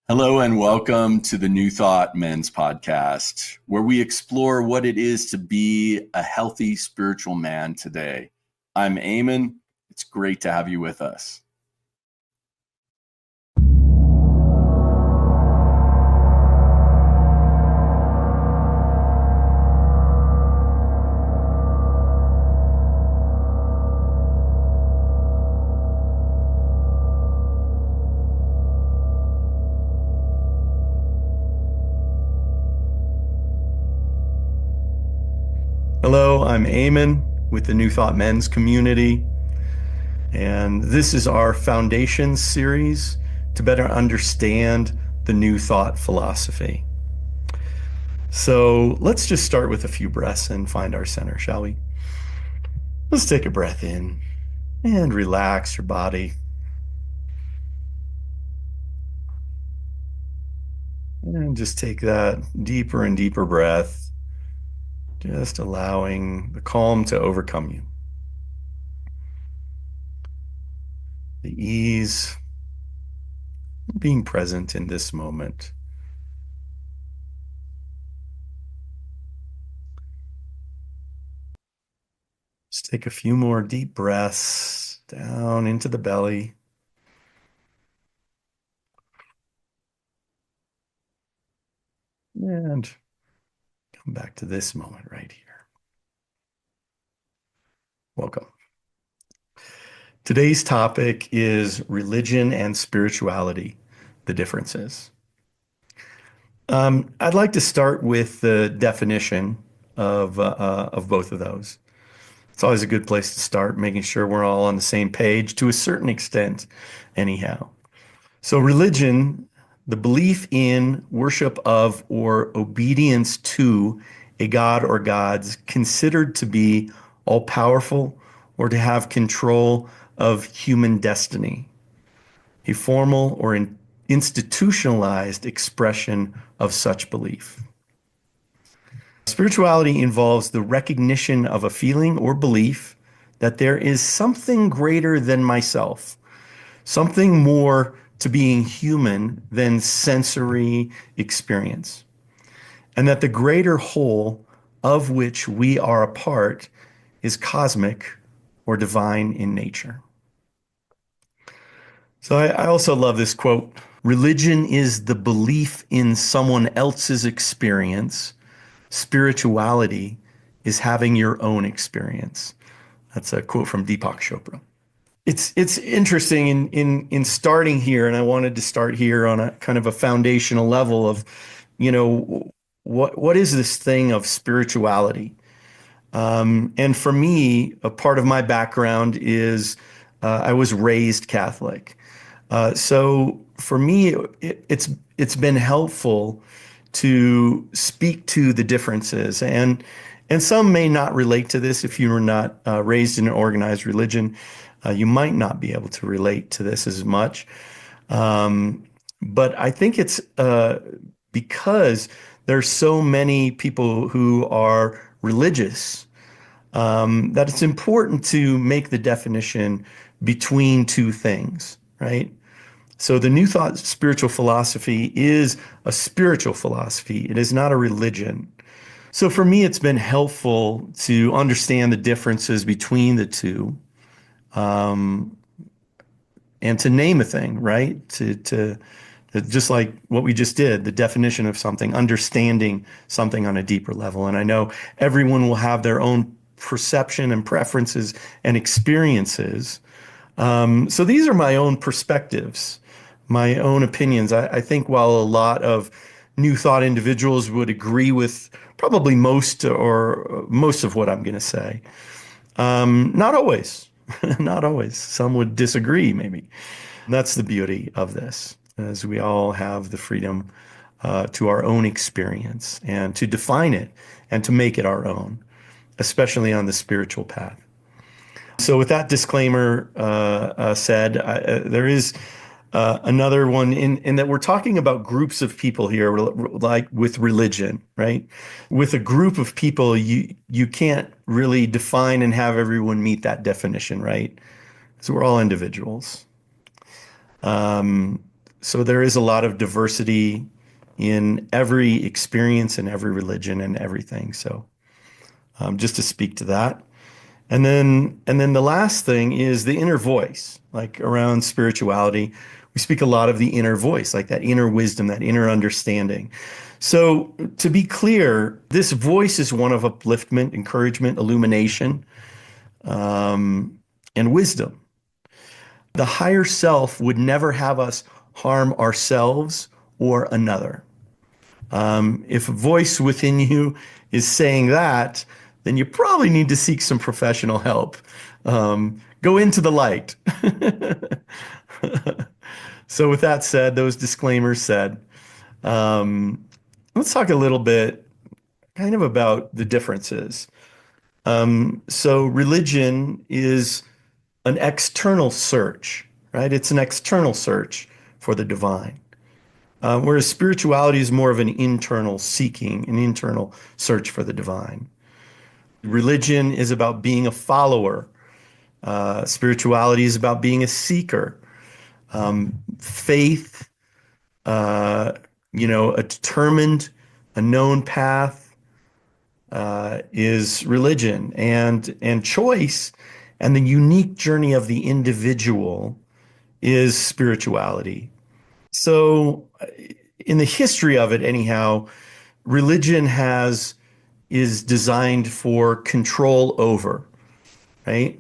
Hello and welcome to the New Thought Men's Podcast, where we explore what it is to be a healthy spiritual man today. I'm Eamon. It's great to have you with us. Hello, I'm Eamon with the New Thought Men's community, and this is our Foundations series to better understand the New Thought philosophy. So let's just start with a few breaths and find our center, shall we? Let's take a breath in and relax your body. And just take that deeper and deeper breath, just allowing the calm to overcome you. The ease, being present in this moment. Just take a few more deep breaths down into the belly. And come back to this moment right here. Welcome. Today's topic is religion and spirituality, the differences. I'd like to start with the definition of both of those. It's always a good place to start, making sure we're all on the same page to a certain extent, anyhow. So religion, the belief in, worship of, or obedience to a god or gods considered to be all-powerful or to have control of human destiny, a formal or institutionalized expression of such belief. Spirituality involves the recognition of a feeling or belief that there is something greater than myself, something more to being human than sensory experience, and that the greater whole of which we are a part is cosmic or divine in nature. So I also love this quote. Religion is the belief in someone else's experience. Spirituality is having your own experience. That's a quote from Deepak Chopra. It's interesting in starting here, and I wanted to start here on a kind of a foundational level of, what is this thing of spirituality? And for me, a part of my background is I was raised Catholic. So for me, it's been helpful to speak to the differences, and some may not relate to this if you were not raised in an organized religion. You might not be able to relate to this as much. But I think it's because there's so many people who are religious that it's important to make the definition between two things, right? So the New Thought spiritual philosophy is a spiritual philosophy. It is not a religion. So for me, it's been helpful to understand the differences between the two, and to name a thing, right? To just like what we just did, the definition of something, understanding something on a deeper level. And I know everyone will have their own perception and preferences and experiences. So these are my own perspectives, my own opinions. I think while a lot of New Thought individuals would agree with probably most of what I'm going to say, not always, not always. Some would disagree, maybe. That's the beauty of this, as we all have the freedom to our own experience and to define it and to make it our own, especially on the spiritual path. So with that disclaimer said, there is another one in that we're talking about groups of people here, like with religion, right? With a group of people, you can't really define and have everyone meet that definition, right? So we're all individuals. so there is a lot of diversity in every experience and every religion and everything. So just to speak to that. And then the last thing is the inner voice, like around spirituality. We speak a lot of the inner voice, like that inner wisdom, that inner understanding. So to be clear, this voice is one of upliftment, encouragement, illumination, and wisdom. The higher self would never have us harm ourselves or another. If a voice within you is saying that, then you probably need to seek some professional help. Go into the light. So, with that said, those disclaimers said, um, let's talk a little bit kind of about the differences. So, religion is an external search, right? It's an external search for the divine. Whereas spirituality is more of an internal seeking, an internal search for the divine. Religion is about being a follower. Spirituality is about being a seeker. Faith, uh, a determined, a known path is religion, and choice, and the unique journey of the individual is spirituality. So, in the history of it, anyhow, religion is designed for control over, right?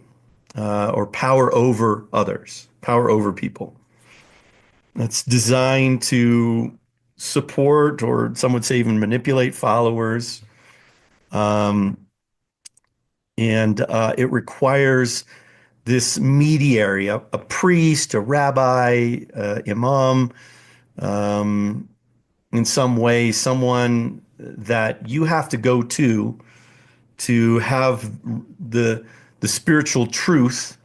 Or power over others, power over people. It's designed to support, or some would say even manipulate followers. Um, and it requires this mediary, a priest, a rabbi, imam, um, in some way, someone that you have to go to have the spiritual truth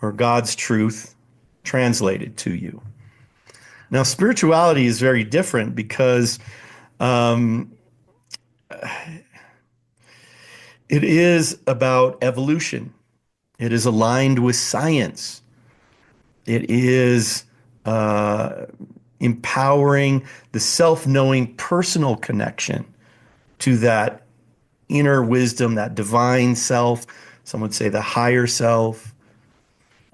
or God's truth translated to you. Now, spirituality is very different because um, it is about evolution. It is aligned with science. It is uh, empowering the self-knowing personal connection to that inner wisdom, that divine self. Some would say the higher self,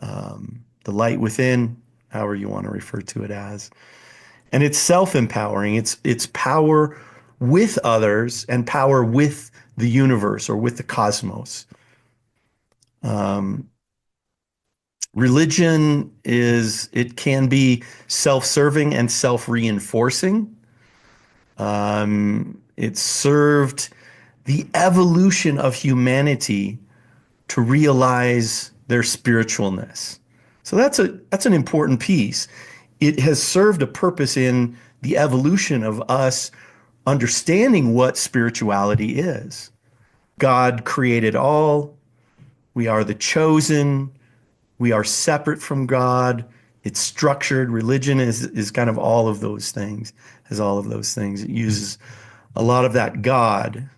the light within, however you want to refer to it as. And it's self-empowering. It's power with others and power with the universe or with the cosmos. Um, Religion it can be self-serving and self-reinforcing. It served the evolution of humanity to realize their spiritualness. So that's an important piece. It has served a purpose in the evolution of us understanding what spirituality is. God created all. We are the chosen. We are separate from God. It's structured. Religion is kind of all of those things, has all of those things. It uses a lot of that God,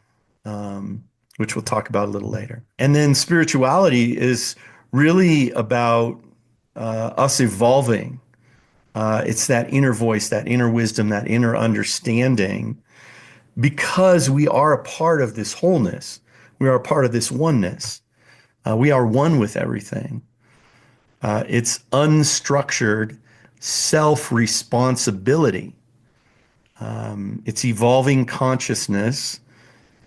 which we'll talk about a little later. And then spirituality is really about us evolving. It's that inner voice, that inner wisdom, that inner understanding, because we are a part of this wholeness. We are a part of this oneness. We are one with everything. It's unstructured self-responsibility. It's evolving consciousness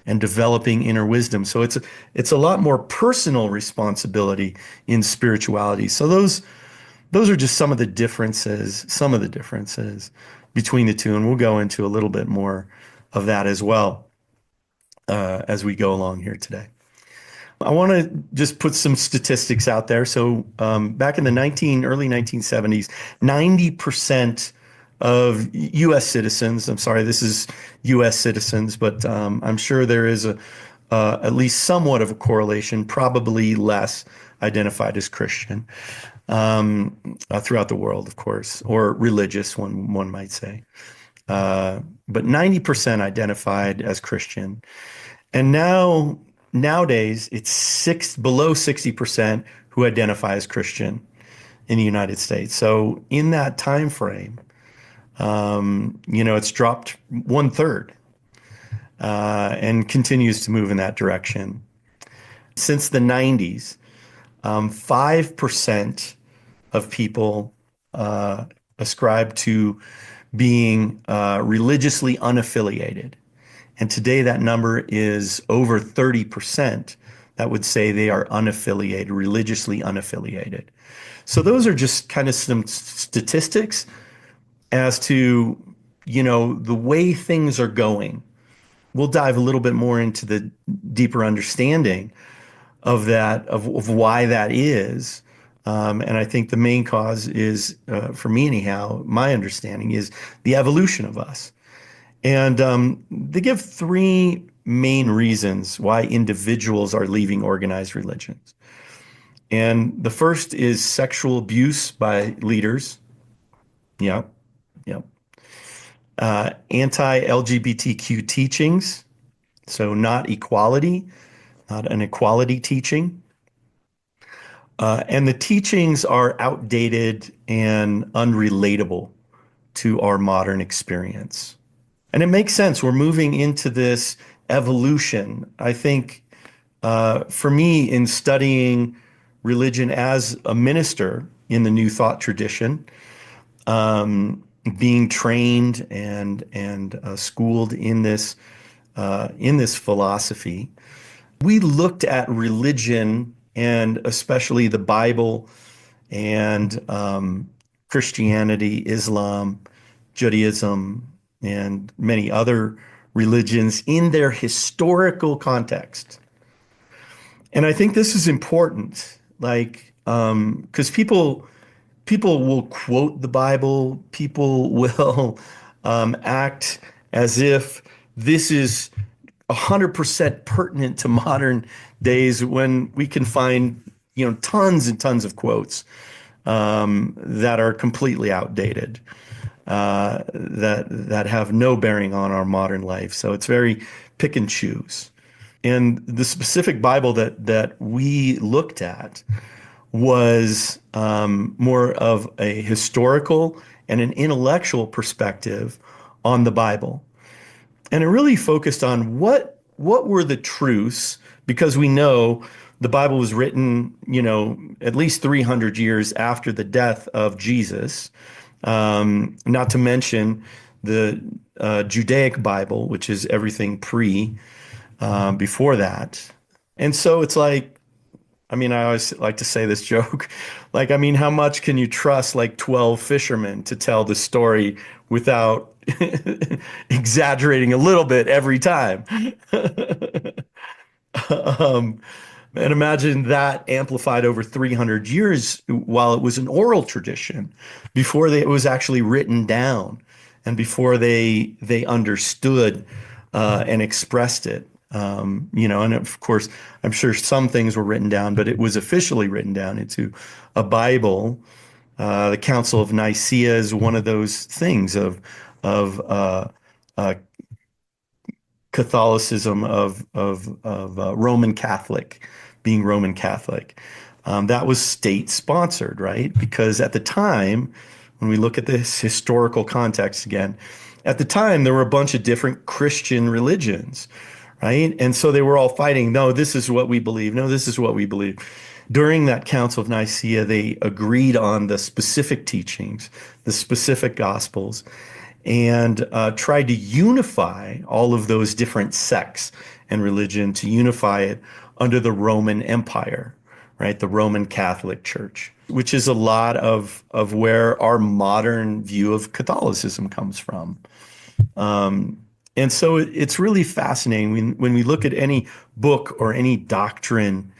and developing inner wisdom. So it's a lot more personal responsibility in spirituality. So those are just some of the differences between the two, and we'll go into a little bit more of that as well as we go along here today. I want to just put some statistics out there. So back in the early 1970s, 90% of U.S. citizens, I'm sorry, this is U.S. citizens, but I'm sure there is at least somewhat of a correlation, probably less, identified as Christian throughout the world, of course, or religious, one might say. But 90% identified as Christian. And nowadays, it's below 60% who identify as Christian in the United States. So in that time frame, It's dropped one third and continues to move in that direction. Since the 90s, 5% of people uh, ascribe to being religiously unaffiliated. And today that number is over 30% that would say they are unaffiliated, religiously unaffiliated. So those are just kind of some statistics as to, the way things are going. We'll dive a little bit more into the deeper understanding of that, of why that is. And I think the main cause is, for me anyhow, my understanding is the evolution of us. And they give three main reasons why individuals are leaving organized religions. And the first is sexual abuse by leaders. Yeah, yeah. Anti-LGBTQ teachings. So not equality, not an equality teaching. And the teachings are outdated and unrelatable to our modern experience. And it makes sense. We're moving into this evolution. I think for me, in studying religion as a minister in the New Thought tradition, being trained and schooled in this philosophy, we looked at religion and especially the Bible and Christianity, Islam, Judaism, and many other religions in their historical context. And I think this is important, like, because people will quote the Bible, people will act as if this is 100% pertinent to modern days when we can find, tons and tons of quotes that are completely outdated, that have no bearing on our modern life. So it's very pick and choose. And the specific Bible that we looked at was more of a historical and an intellectual perspective on the Bible. And it really focused on what were the truths, because we know the Bible was written, at least 300 years after the death of Jesus. Not to mention the Judaic Bible, which is everything before that. And so it's like, I mean, I always like to say this joke. Like, I mean, how much can you trust like 12 fishermen to tell the story without exaggerating a little bit every time? um, and imagine that amplified over 300 years while it was an oral tradition, before it was actually written down and before they understood and expressed it. And of course, I'm sure some things were written down, but it was officially written down into a Bible. The Council of Nicaea is one of those things of uh, Catholicism of Roman Catholic, being Roman Catholic. That was state sponsored, right? Because at the time, when we look at this historical context again, at the time there were a bunch of different Christian religions, right? And so they were all fighting. No, this is what we believe. No, this is what we believe. During that Council of Nicaea, they agreed on the specific teachings, the specific gospels, and tried to unify all of those different sects and religion, to unify it under the Roman Empire, right? The Roman Catholic Church, which is a lot of where our modern view of Catholicism comes from. And so it's really fascinating when we look at any book or any doctrine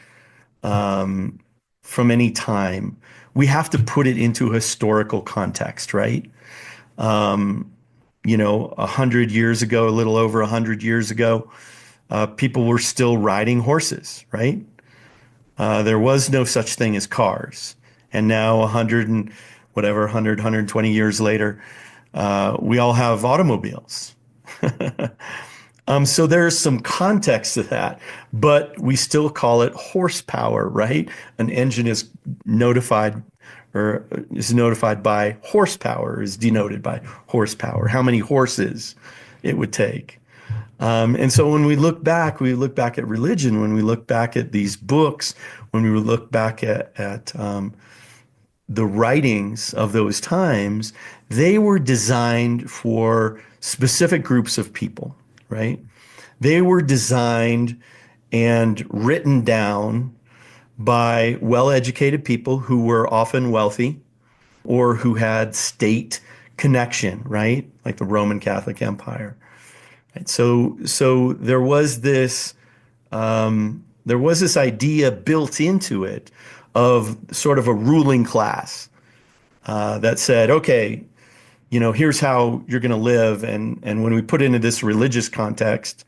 from any time, we have to put it into a historical context, right? 100 years ago, a little over 100 years ago, people were still riding horses, right? There was no such thing as cars. And now 100 and whatever, 120 years later, we all have automobiles. So there's some context to that, but we still call it horsepower, right? An engine is notified or is notified by horsepower, is denoted by horsepower, how many horses it would take. And so when we look back at religion, when we look back at these books, when we look back at the writings of those times, they were designed for specific groups of people, right? They were designed and written down by well-educated people who were often wealthy or who had state connection, right? Like the Roman Catholic Empire. Right? So there was this idea built into it of sort of a ruling class that said, okay, here's how you're going to live, and when we put it into this religious context,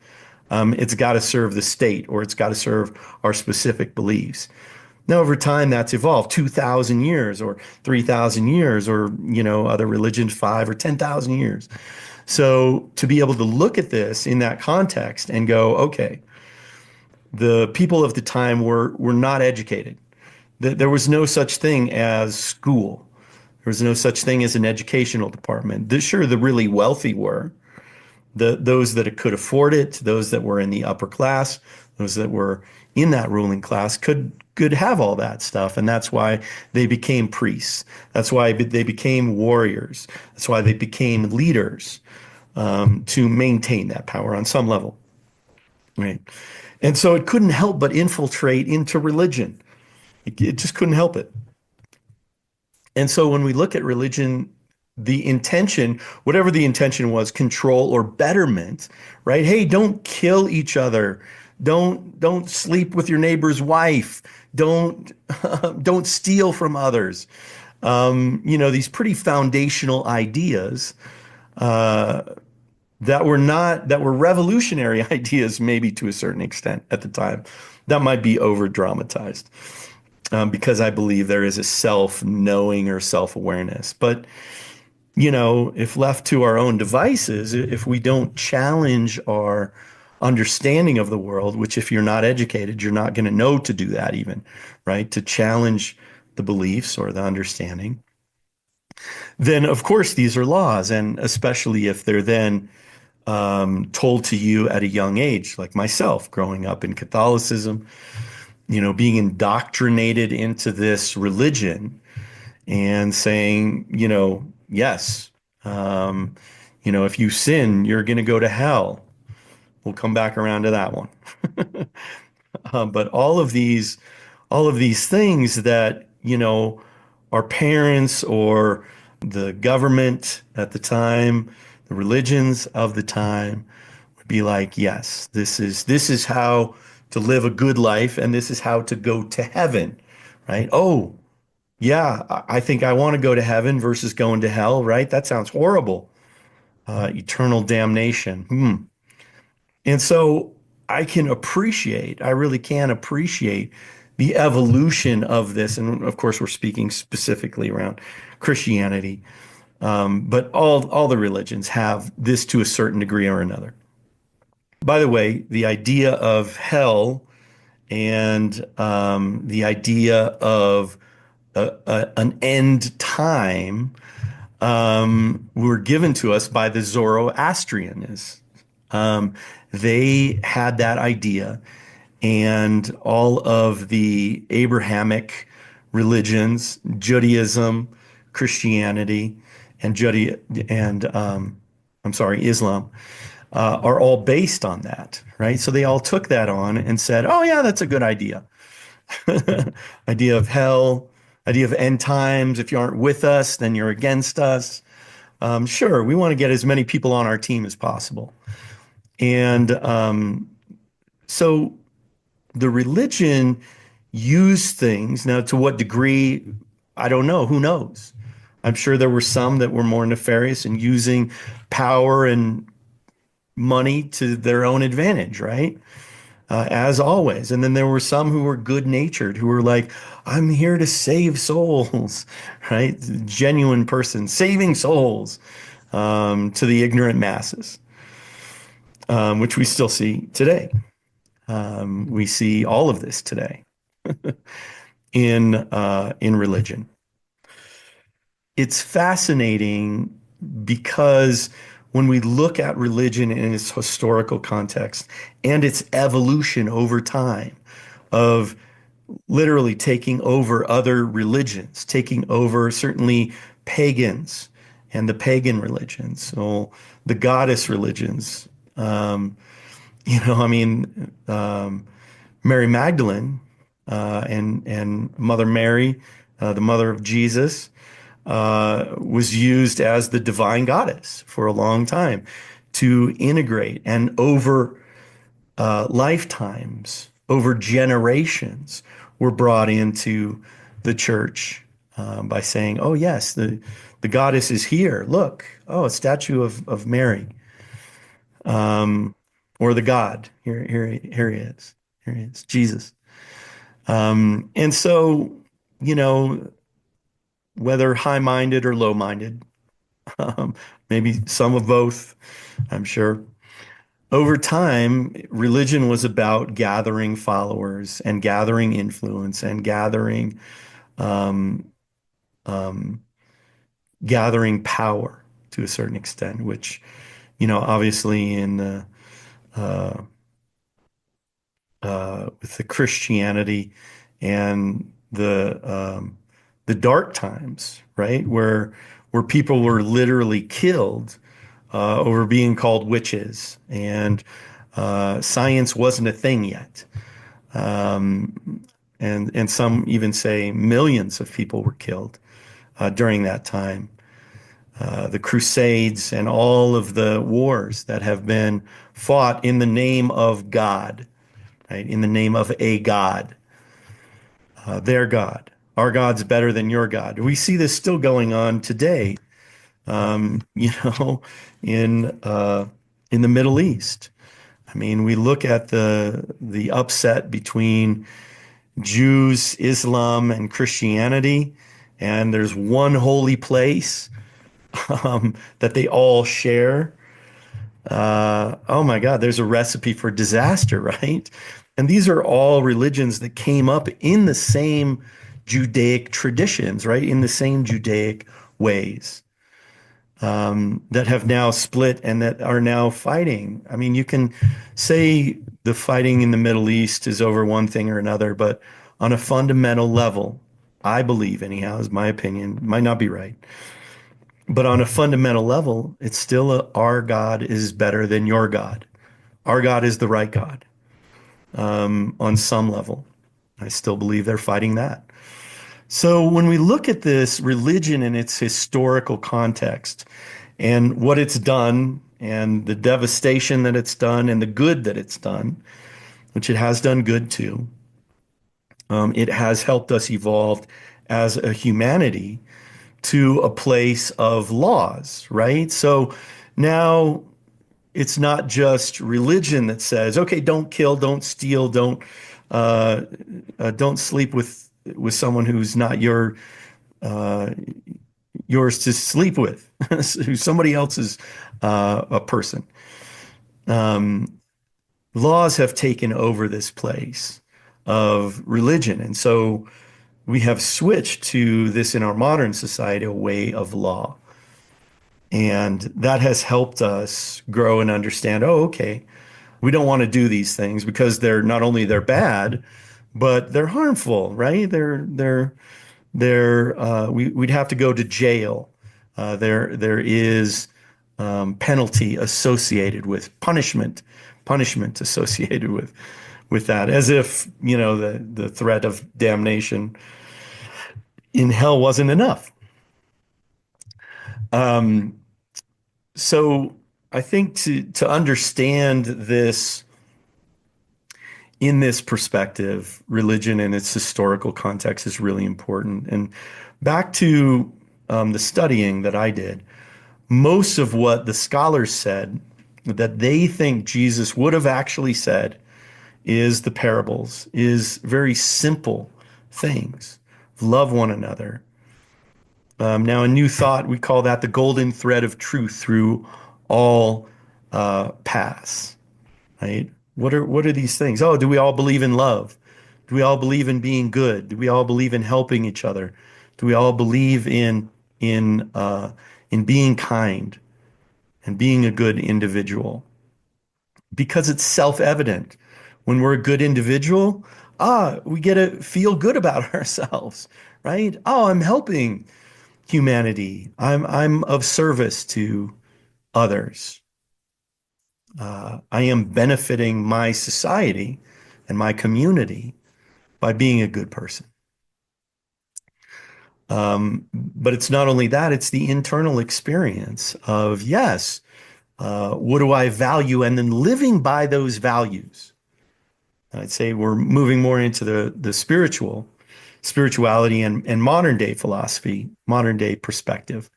it's got to serve the state or it's got to serve our specific beliefs. Now, over time, that's evolved 2,000 years or 3,000 years, or, other religions, 5 or 10,000 years. So to be able to look at this in that context and go, okay, the people of the time were not educated. There was no such thing as school. There was no such thing as an educational department. Sure, the really wealthy were, those that could afford it, those that were in the upper class, those that were in that ruling class could have all that stuff, and that's why they became priests. That's why they became warriors. That's why they became leaders, to maintain that power on some level, right? And so it couldn't help but infiltrate into religion. It just couldn't help it. And so when we look at religion, the intention, whatever the intention was, control or betterment, right? Hey, don't kill each other. Don't sleep with your neighbor's wife. Don't don't steal from others. These pretty foundational ideas that were revolutionary ideas, maybe to a certain extent at the time. That might be over dramatized, because I believe there is a self-knowing or self-awareness. But, if left to our own devices, if we don't challenge our understanding of the world, which if you're not educated, you're not going to know to do that even, right? To challenge the beliefs or the understanding, then of course these are laws. And especially if they're then told to you at a young age, like myself, growing up in Catholicism, being indoctrinated into this religion and saying, yes, um, if you sin, you're going to go to hell. We'll come back around to that one. But all of these things that, our parents or the government at the time, the religions of the time would be like, yes, this is how to live a good life, and this is how to go to heaven, right? Oh, yeah, I think I want to go to heaven versus going to hell, right? That sounds horrible. Eternal damnation. Hmm. And so I really can appreciate the evolution of this. And of course, we're speaking specifically around Christianity, but all the religions have this to a certain degree or another. By the way, the idea of hell and the idea of an end time were given to us by the Zoroastrians. Um, they had that idea, and all of the Abrahamic religions, Judaism, Christianity, and I'm sorry, Islam, are all based on that, right? So they all took that on and said, "Oh yeah, that's a good idea." Idea of hell, idea of end times. If you aren't with us, then you're against us. Sure, we want to get as many people on our team as possible. And so the religion used things. Now, to what degree, I don't know. Who knows? I'm sure there were some that were more nefarious in using power and money to their own advantage, right? As always. And then there were some who were good natured, who were like, I'm here to save souls, right? Genuine person saving souls, to the ignorant masses, which we still see today. We see all of this today in religion. it's fascinating because when we look at religion in its historical context and its evolution over time of literally taking over other religions, taking over certainly pagans and the pagan religions, so the goddess religions. Um, I mean, Mary Magdalene and Mother Mary, the mother of Jesus, was used as the divine goddess for a long time to integrate and over lifetimes, over generations, were brought into the church by saying, "Oh yes, the goddess is here. Look, oh, a statue of Mary, or the God. Here he is. Here he is, Jesus." And so, you know, whether high-minded or low-minded, um, maybe some of both, I'm sure. Over time, religion was about gathering followers and gathering influence and um, um, gathering power to a certain extent, which, obviously in uh, with the Christianity and the dark times, right, where people were literally killed over being called witches, and science wasn't a thing yet. And some even say millions of people were killed during that time. The Crusades and all of the wars that have been fought in the name of God, right? In the name of a God, their God. Our God's better than your God. We see this still going on today, you know, in the Middle East. I mean, we look at the upset between Jews, Islam, and Christianity, and there's one holy place that they all share. Oh my God, there's a recipe for disaster, right? And these are all religions that came up in the same Judaic traditions, right? In the same Judaic ways, that have now split and that are now fighting. I mean, you can say the fighting in the Middle East is over one thing or another, but on a fundamental level, I believe, anyhow, is my opinion, might not be right, but on a fundamental level, it's still our God is better than your God. Our God is the right God, on some level. I still believe they're fighting that. So when we look at this religion in its historical context and what it's done and the devastation that it's done and the good that it's done, which it has done good too, it has helped us evolve as a humanity to a place of laws, right? So now it's not just religion that says, okay, don't kill, don't steal, uh, don't sleep with someone who's not uh, yours to sleep with, who's somebody else's a person. Laws have taken over this place of religion, and so we have switched to this in our modern society, a way of law. And that has helped us grow and understand, oh, okay, we don't want to do these things because they're not only they're bad, but they're harmful, right? We'd have to go to jail. There is penalty associated with punishment associated with that, as if, the threat of damnation in hell wasn't enough. Um, so I think to understand this in this perspective, religion and its historical context is really important. And back to the studying that I did, most of what the scholars said that they think Jesus would have actually said is the parables, is very simple things. Love one another. Now, in New Thought, we call that the golden thread of truth through all paths, right? What are these things? Oh, do we all believe in love? Do we all believe in being good? Do we all believe in helping each other? Do we all believe in in being kind and being a good individual because it's self-evident. When we're a good individual, we get to feel good about ourselves, right? Oh, I'm helping humanity. I'm of service to others. I am benefiting my society and my community by being a good person. But it's not only that, it's the internal experience of, yes, what do I value? And then living by those values. I'd say we're moving more into the spirituality and modern day philosophy, modern day perspective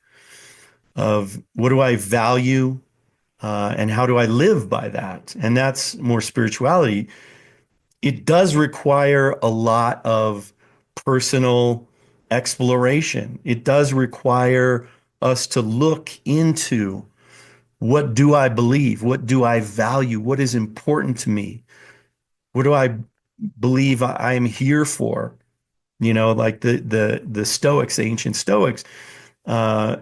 of what do I value and how do I live by that? And that's more spirituality. It does require a lot of personal exploration. It does require us to look into what do I believe? What do I value? What is important to me? What do I believe I am here for? You know, like the Stoics, the ancient Stoics, uh,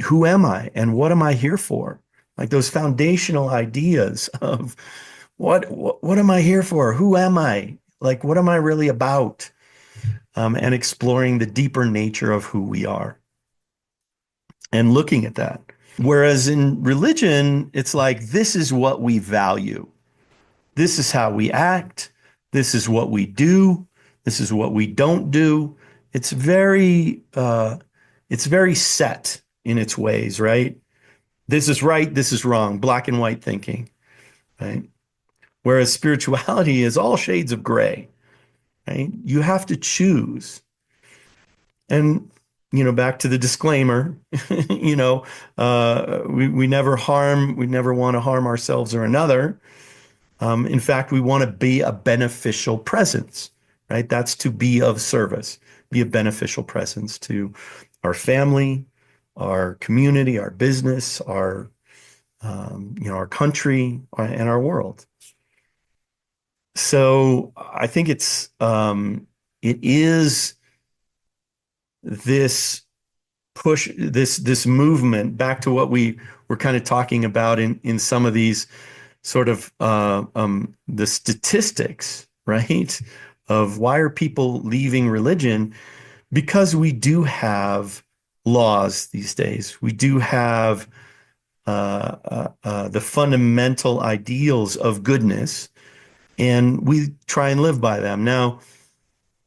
who am I and what am I here for? Like those foundational ideas of what am I here for? Who am I? Like what am I really about? And exploring the deeper nature of who we are and looking at that. Whereas in religion, it's like this is what we value. This is how we act. This is what we do. This is what we don't do. It's it's very set in its ways, right? This is right. This is wrong. Black and white thinking, right? Whereas spirituality is all shades of gray, right? You have to choose. And, you know, back to the disclaimer, you know, we never harm, we never want to harm ourselves or another. In fact, we want to be a beneficial presence, right? That's to be of service, be a beneficial presence to our family, our community, our business, you know, our country and our world. So I think it is this push, this movement back to what we were kind of talking about in some of these sort of the statistics, right? Of why are people leaving religion? Because we do have laws these days. We do have the fundamental ideals of goodness, and we try and live by them. Now,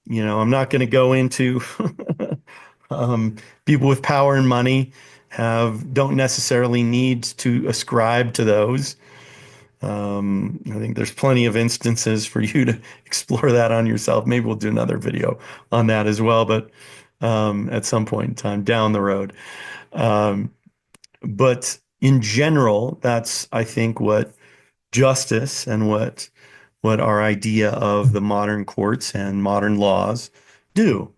you know, I'm not going to go into um, people with power and money don't necessarily need to ascribe to those. I think there's plenty of instances for you to explore that on yourself. Maybe we'll do another video on that as well, but at some point in time down the road. Um, but in general, that's I think what justice and what our idea of the modern courts and modern laws do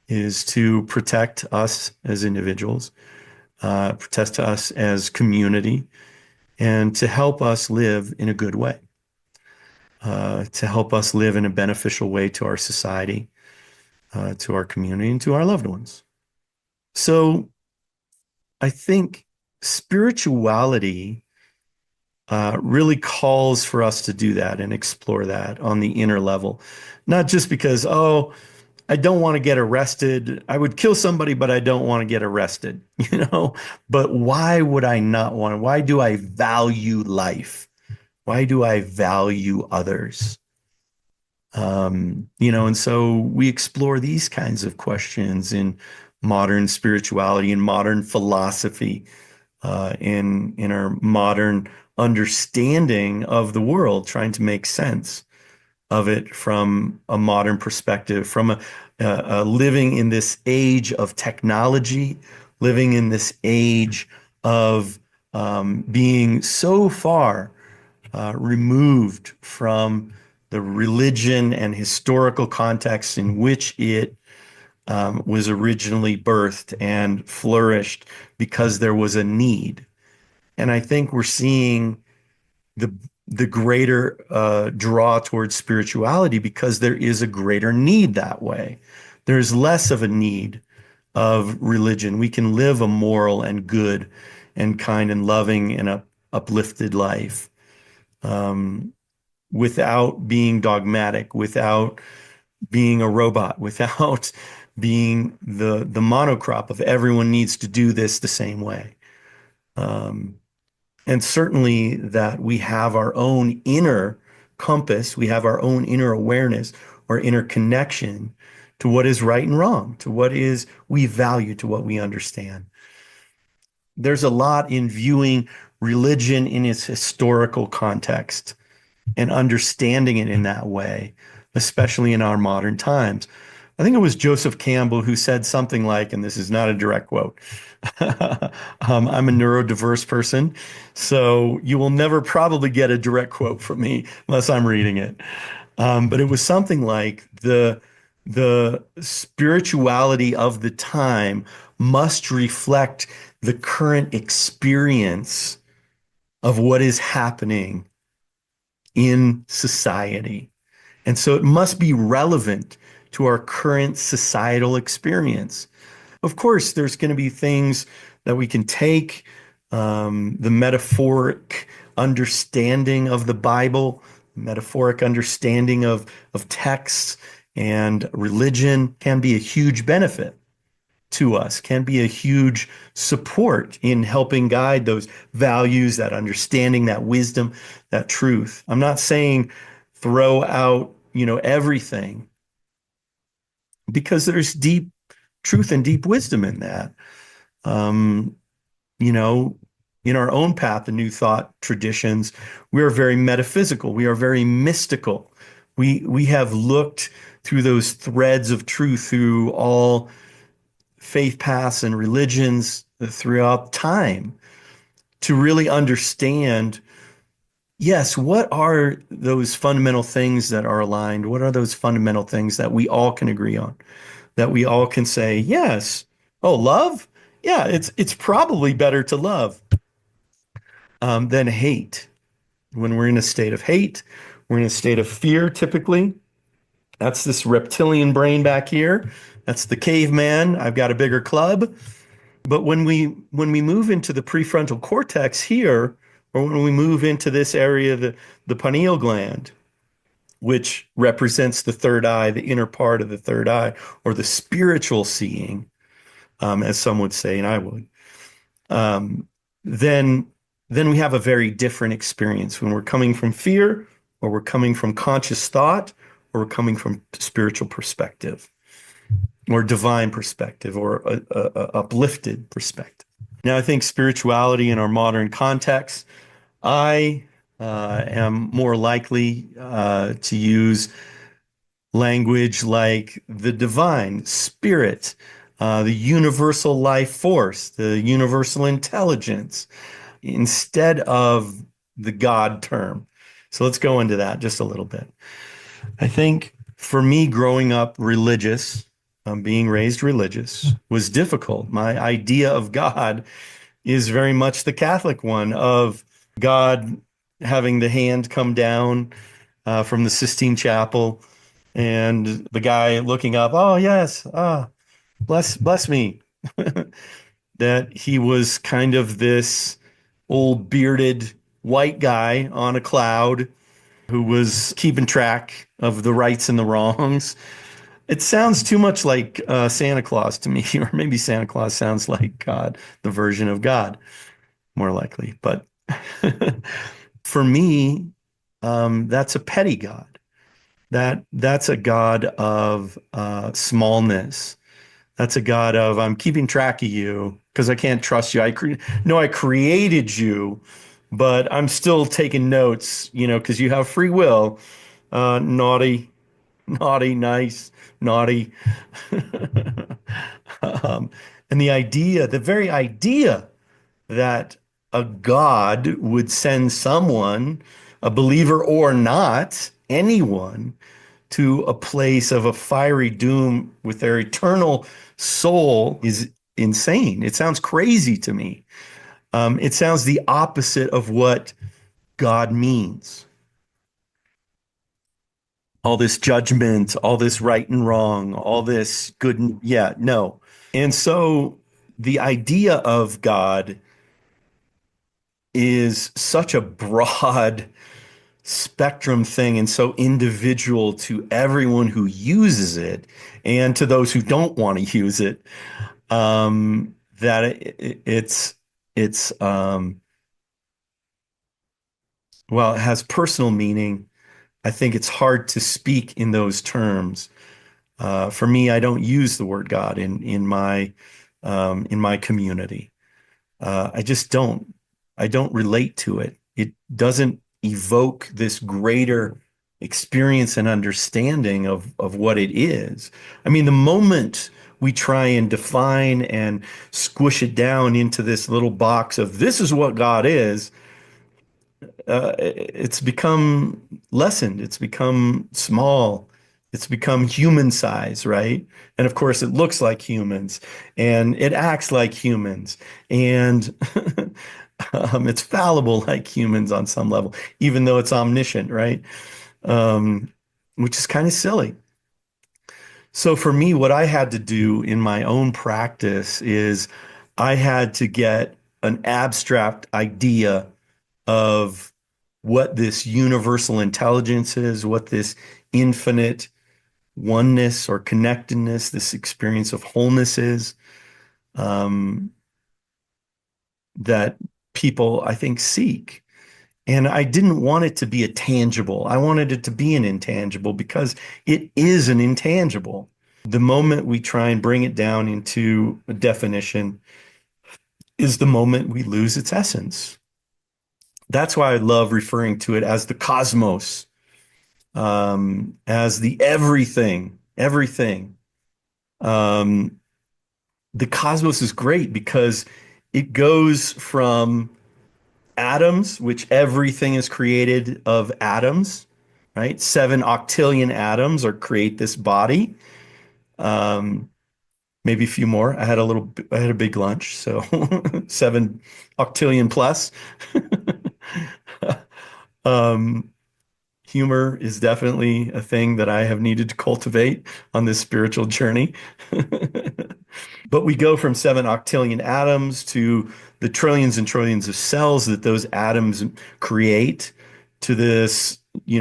is to protect us as individuals, protect us as community, and to help us live in a good way, to help us live in a beneficial way to our society, to our community, and to our loved ones. So I think spirituality really calls for us to do that and explore that on the inner level, not just because, oh, I don't want to get arrested. I would kill somebody, but I don't want to get arrested, you know? But why would I not want to? Why do I value life? Why do I value others? You know, and so we explore these kinds of questions in modern spirituality and modern philosophy, in our modern understanding of the world, trying to make sense of it from a modern perspective, from living in this age of technology, living in this age of being so far removed from the religion and historical context in which it was originally birthed and flourished because there was a need. And I think we're seeing the the greater draw towards spirituality because there is a greater need that way. There's less of a need of religion. We can live a moral and good and kind and loving and uplifted life without being dogmatic, without being a robot, without being the monocrop of everyone needs to do this the same way. Um, and certainly that we have our own inner compass, we have our own inner awareness or inner connection to what is right and wrong, to what is we value, to what we understand. There's a lot in viewing religion in its historical context and understanding it in that way, especially in our modern times. I think it was Joseph Campbell who said something like, and this is not a direct quote, I'm a neurodiverse person, so you will never probably get a direct quote from me unless I'm reading it. But it was something like the spirituality of the time must reflect the current experience of what is happening in society. And so it must be relevant to our current societal experience. Of course, there's going to be things that we can take, the metaphoric understanding of the Bible, metaphoric understanding of texts and religion can be a huge benefit to us, can be a huge support in helping guide those values, that understanding, that wisdom, that truth. I'm not saying throw out, everything because there's deep truth and deep wisdom in that. Um, you know, in our own path, the New Thought traditions, we are very metaphysical. We are very mystical. We have looked through those threads of truth through all faith paths and religions throughout time to really understand, yes, what are those fundamental things that are aligned? What are those fundamental things that we all can agree on? That we all can say, yes, oh, love? Yeah, it's probably better to love than hate. When we're in a state of hate, we're in a state of fear typically. That's this reptilian brain back here. That's the caveman. I've got a bigger club. But when we move into the prefrontal cortex here, or when we move into this area, the pineal gland, which represents the third eye, the inner part of the third eye, or the spiritual seeing, as some would say, and I would, um, then then we have a very different experience when we're coming from fear, or we're coming from conscious thought, or we're coming from spiritual perspective, or divine perspective, or a uplifted perspective. Now, I think spirituality in our modern context, I am more likely to use language like the divine spirit, the universal life force, the universal intelligence, instead of the God term. So let's go into that just a little bit. I think for me, growing up religious, being raised religious, was difficult. My idea of God is very much the Catholic one of God having the hand come down from the Sistine Chapel and the guy looking up, oh yes, bless me. That he was kind of this old bearded white guy on a cloud who was keeping track of the rights and the wrongs. It sounds too much like Santa Claus to me, or maybe Santa Claus sounds like God, the version of God, more likely. But for me, that's a petty God. That's a God of smallness. That's a God of I'm keeping track of you because I can't trust you. No, I created you, but I'm still taking notes, because you have free will. Naughty, naughty, nice, naughty. um, and the very idea that a God would send someone, a believer or not, anyone, to a place of a fiery doom with their eternal soul is insane. It sounds crazy to me. It sounds the opposite of what God means. All this judgment, all this right and wrong, all this good. Yeah, no. And so the idea of God is such a broad spectrum thing and so individual to everyone who uses it and to those who don't want to use it, that it's well, it has personal meaning. I think it's hard to speak in those terms. For me, I don't use the word God in my community. I just don't. I don't relate to it. It doesn't evoke this greater experience and understanding of what it is. I mean, the moment we try and define and squish it down into this little box of this is what God is, it's become lessened. It's become small. It's become human size, right? And of course, it looks like humans and it acts like humans and it's fallible like humans on some level, even though it's omniscient, right? Um, which is kind of silly. So for me, what I had to do in my own practice is I had to get an abstract idea of what this universal intelligence is, what this infinite oneness or connectedness, this experience of wholeness is, um, that people, I think, seek. And I didn't want it to be a tangible. I wanted it to be an intangible because it is an intangible. The moment we try and bring it down into a definition is the moment we lose its essence. That's why I love referring to it as the cosmos, as the everything, everything. Um, the cosmos is great because it goes from atoms, which everything is created of atoms, right? 7 octillion atoms or create this body. Um, maybe a few more. I had a big lunch, so 7 octillion plus. um, Humor is definitely a thing that I have needed to cultivate on this spiritual journey. But we go from 7 octillion atoms to the trillions and trillions of cells that those atoms create to this,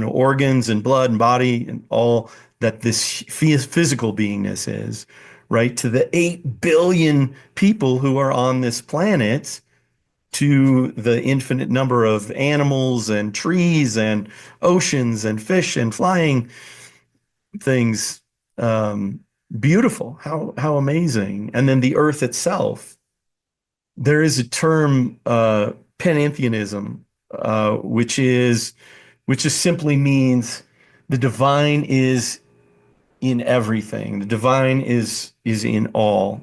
organs and blood and body and all that this physical beingness is, right? To the 8 billion people who are on this planet, to the infinite number of animals and trees and oceans and fish and flying things. Um, Beautiful. How amazing. And then the earth itself. There is a term, panentheism, which just simply means the divine is in everything. The divine is in all.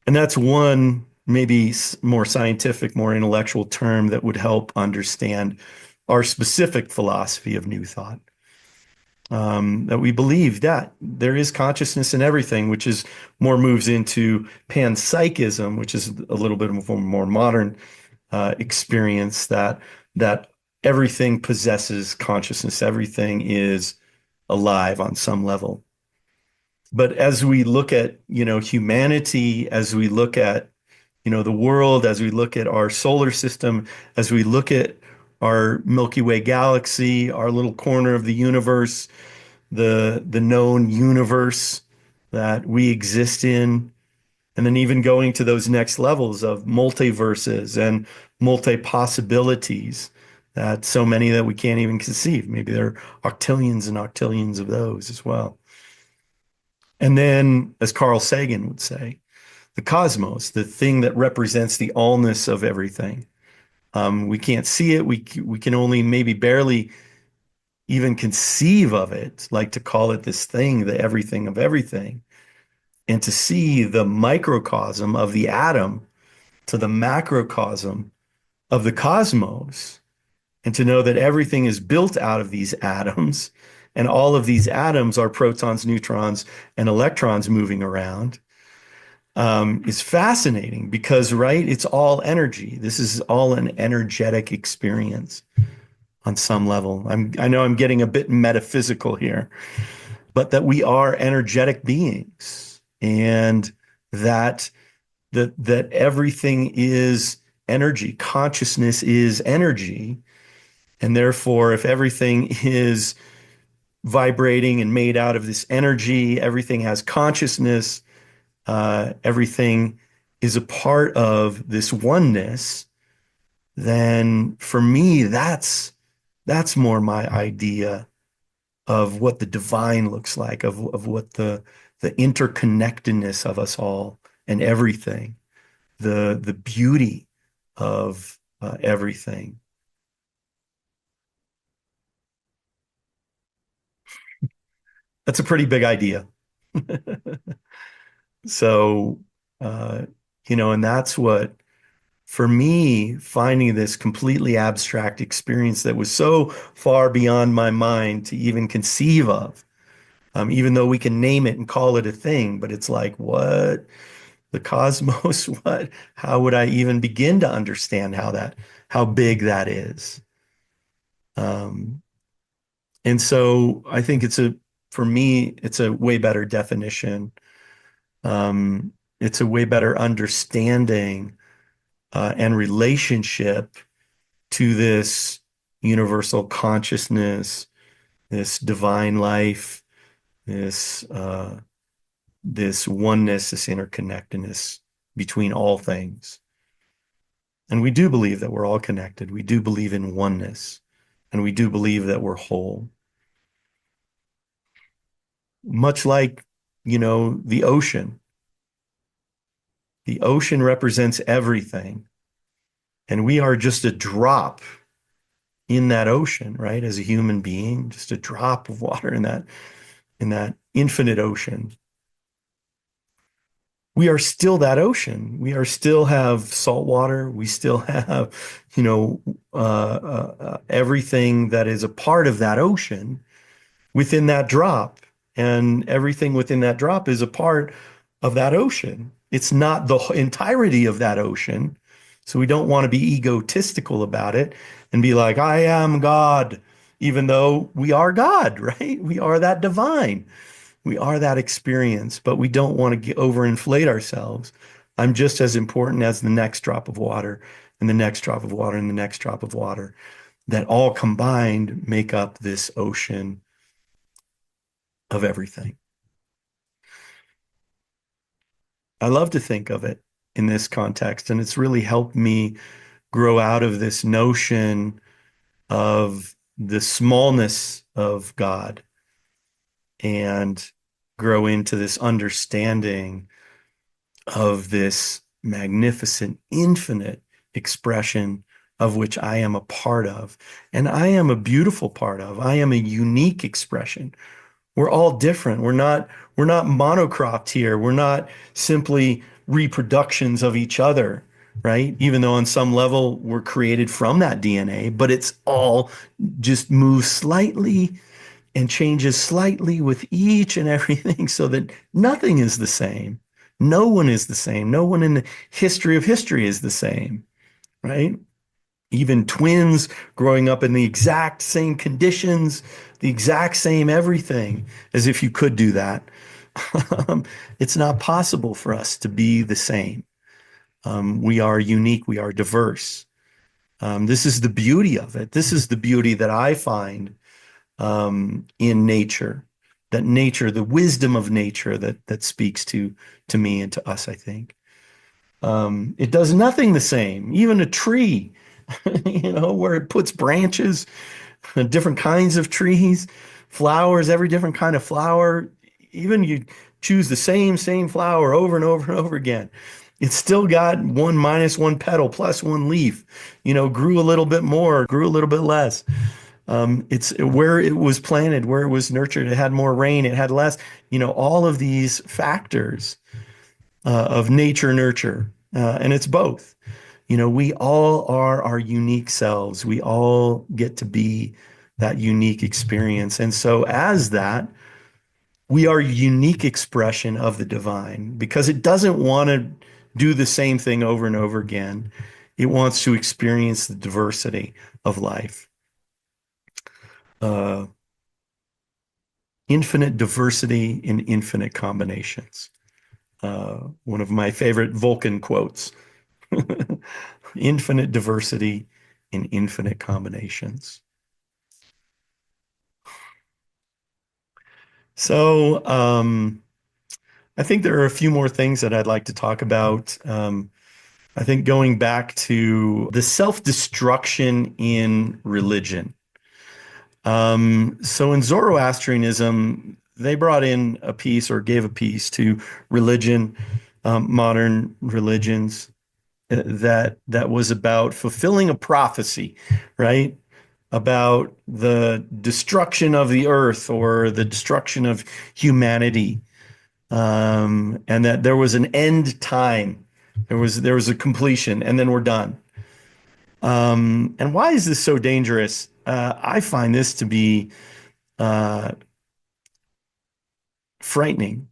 And that's one maybe more scientific, more intellectual term that would help understand our specific philosophy of New Thought. That we believe that there is consciousness in everything, which is more moves into panpsychism, which is a little bit of a more modern experience that everything possesses consciousness, everything is alive on some level. But as we look at, humanity, as we look at, the world, as we look at our solar system, as we look at our Milky Way galaxy, our little corner of the universe, the known universe that we exist in, and then even going to those next levels of multiverses and multi possibilities that so many that we can't even conceive. Maybe there are octillions and octillions of those as well. And then, as Carl Sagan would say, the cosmos, the thing that represents the allness of everything. We can't see it. We can only maybe barely even conceive of it, like to call it this thing, the everything of everything, and to see the microcosm of the atom to the macrocosm of the cosmos, and to know that everything is built out of these atoms, and all of these atoms are protons, neutrons, and electrons moving around, is fascinating because, right, it's all energy. This is all an energetic experience on some level. I know I'm getting a bit metaphysical here, but that we are energetic beings. And that that everything is energy. Consciousness is energy. And therefore, if everything is vibrating and made out of this energy, everything has consciousness, everything is a part of this oneness, then for me, that's more my idea of what the divine looks like, of what the interconnectedness of us all and everything, the beauty of everything. That's a pretty big idea. So, uh, and that's what, for me, finding this completely abstract experience that was so far beyond my mind to even conceive of, even though we can name it and call it a thing, but it's like, what? The cosmos? What? How would I even begin to understand how big that is? Um, and so I think for me, it's a way better definition. Um, it's a way better understanding and relationship to this universal consciousness, this divine life, this oneness, this interconnectedness between all things. And we do believe that we're all connected. We do believe in oneness, and we do believe that we're whole. Much like, the ocean. The ocean represents everything, and we are just a drop in that ocean, right? As a human being, just a drop of water in that infinite ocean. We are still that ocean. We are still have salt water. We still have, everything that is a part of that ocean within that drop. And everything within that drop is a part of that ocean. It's not the entirety of that ocean. So we don't want to be egotistical about it and be like, I am God, even though we are God, right? We are that divine. We are that experience, but we don't want to overinflate ourselves. I'm just as important as the next drop of water and the next drop of water and the next drop of water that all combined make up this ocean of everything. I love to think of it in this context, and it's really helped me grow out of this notion of the smallness of God and grow into this understanding of this magnificent, infinite expression of which I am a part of. And I am a beautiful part of. I am a unique expression. We're all different. We're not monocropped here. We're not simply reproductions of each other, right? Even though on some level we're created from that DNA, but it's all just moves slightly and changes slightly with each and everything so that nothing is the same. No one is the same. No one in the history of history is the same, right? Even twins growing up in the exact same conditions, the exact same everything, as if you could do that. It's not possible for us to be the same. We are unique. We are diverse. This is the beauty of it. This is the beauty that I find in nature. That nature, the wisdom of nature, that speaks to me and to us, I think. It does nothing the same. Even a tree, where it puts branches, different kinds of trees, flowers, every different kind of flower. Even you choose the same flower over and over and over again. It's still got one minus one petal plus one leaf, grew a little bit more, grew a little bit less. It's where it was planted, where it was nurtured. It had more rain, it had less, all of these factors of nature nurture. And it's both. We all are our unique selves. We all get to be that unique experience. And so, as that, we are a unique expression of the divine because it doesn't want to do the same thing over and over again. It wants to experience the diversity of life. Uh, Infinite diversity in infinite combinations. one of my favorite Vulcan quotes. Infinite diversity in infinite combinations. So, I think there are a few more things that I'd like to talk about. I think going back to the self-destruction in religion. So in Zoroastrianism, they brought in a piece or gave a piece to religion, modern religions, that was about fulfilling a prophecy, right? About the destruction of the earth or the destruction of humanity, and that there was an end time. There was a completion, and then we're done. And why is this so dangerous? I find this to be uh, frightening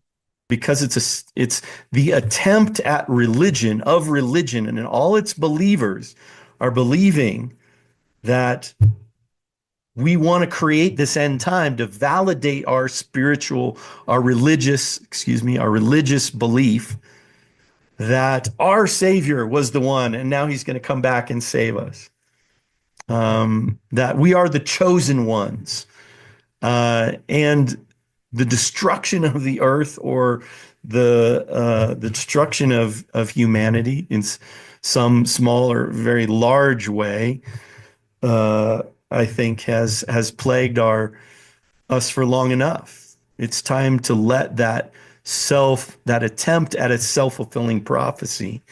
because it's the attempt at religion of religion, and all its believers are believing that we want to create this end time to validate our spiritual, our religious belief that our Savior was the one, and now He's going to come back and save us. That we are the chosen ones, and the destruction of the earth or the destruction of humanity in some small or very large way, uh, I think has plagued our us for long enough. It's time to let that attempt at a self-fulfilling prophecy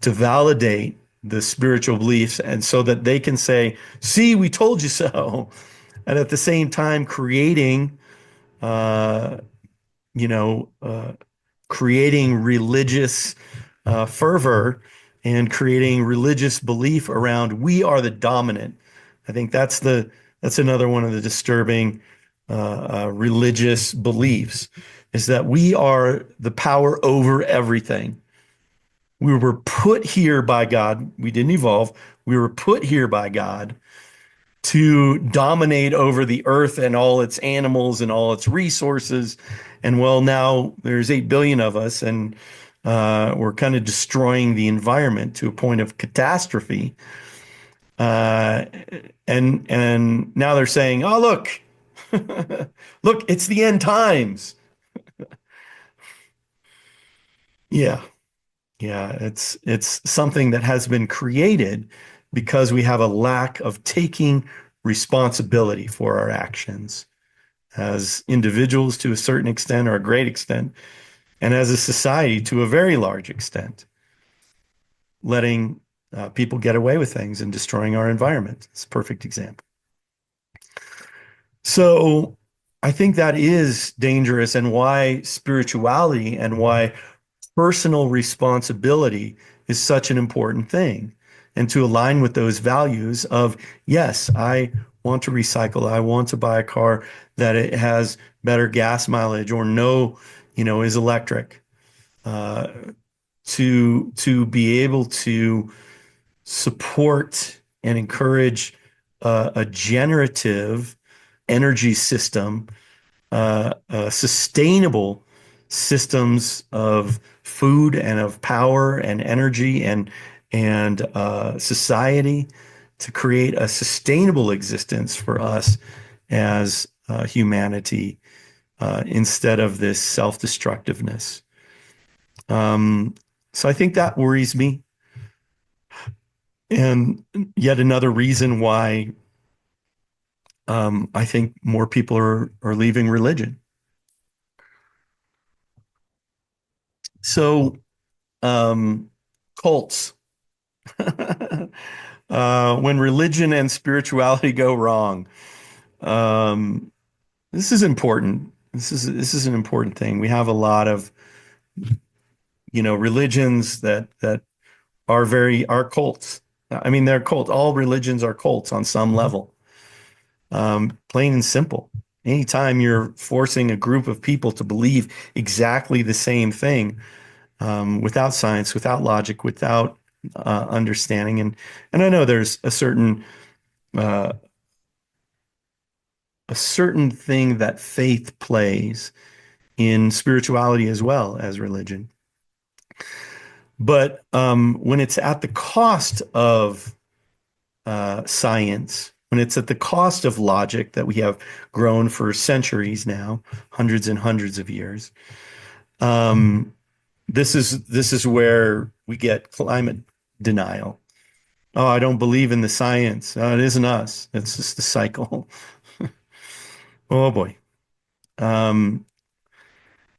to validate the spiritual beliefs, and so that they can say, see, we told you so. And at the same time uh, you know, uh, creating religious fervor and creating religious belief around we are the dominant. I think that's another one of the disturbing religious beliefs, is that we are the power over everything. We were put here by God. We didn't evolve. We were put here by God to dominate over the earth and all its animals and all its resources. And well, now there's 8 billion of us, and we're kind of destroying the environment to a point of catastrophe. Uh, and now they're saying, oh, look, look, it's the end times. Yeah. Yeah, it's something that has been created because we have a lack of taking responsibility for our actions as individuals to a certain extent or a great extent, and as a society to a very large extent, letting people get away with things and destroying our environment. It's a perfect example. So I think that is dangerous, and why spirituality and why personal responsibility is such an important thing. And to align with those values of, yes, I want to recycle. I want to buy a car that it has better gas mileage or no, is electric. Uh, to be able to support and encourage a generative energy system, sustainable systems of food and of power and energy and society, to create a sustainable existence for us as humanity, instead of this self-destructiveness. So I think that worries me, and yet another reason why I think more people are leaving religion. So um, cults. When religion and spirituality go wrong. Um, this is important. This is an important thing. We have a lot of, religions that are cults. I mean, they're cult. All religions are cults on some level. Plain and simple. Anytime you're forcing a group of people to believe exactly the same thing, without science, without logic, without understanding, and I know there's uh, a certain thing that faith plays in spirituality as well as religion. But when it's at the cost of science, when it's at the cost of logic that we have grown for centuries now, hundreds and hundreds of years, um, this is where we get climate denial. Oh, I don't believe in the science. It isn't us. It's just the cycle. Oh boy. Um,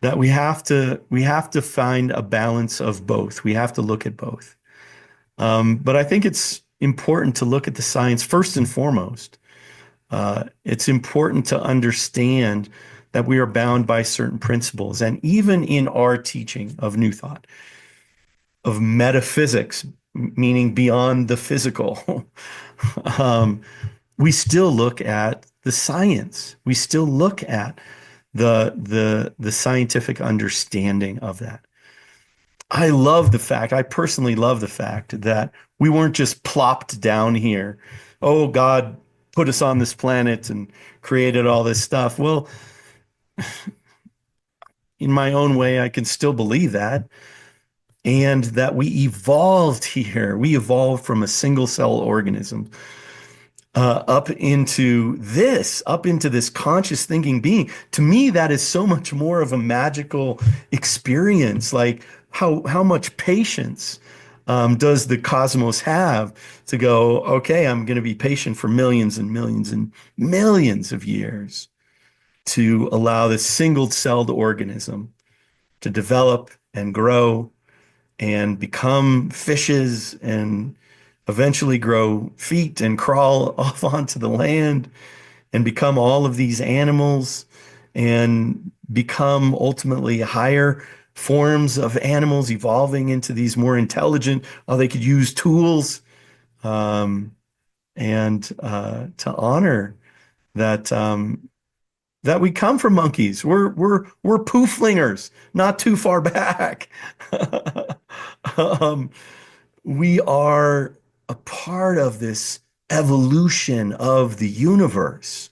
that we have to find a balance of both. We have to look at both. But I think it's important to look at the science first and foremost. It's important to understand that we are bound by certain principles. And even in our teaching of New Thought, of metaphysics, meaning beyond the physical, um, we still look at the science. We still look at the scientific understanding of that. I personally love the fact that we weren't just plopped down here. Oh, God put us on this planet and created all this stuff. Well, in my own way, I can still believe that. And that we evolved here. We evolved from a single cell organism up into this conscious thinking being. To me, that is so much more of a magical experience. Like how much patience does the cosmos have to go, okay, I'm going to be patient for millions and millions and millions of years to allow this single-celled organism to develop and grow and become fishes and eventually grow feet and crawl off onto the land and become all of these animals and become ultimately higher forms of animals evolving into these more intelligent, oh, they could use tools um, and to honor that that we come from monkeys. We're pooflingers, not too far back. um, we are a part of this evolution of the universe.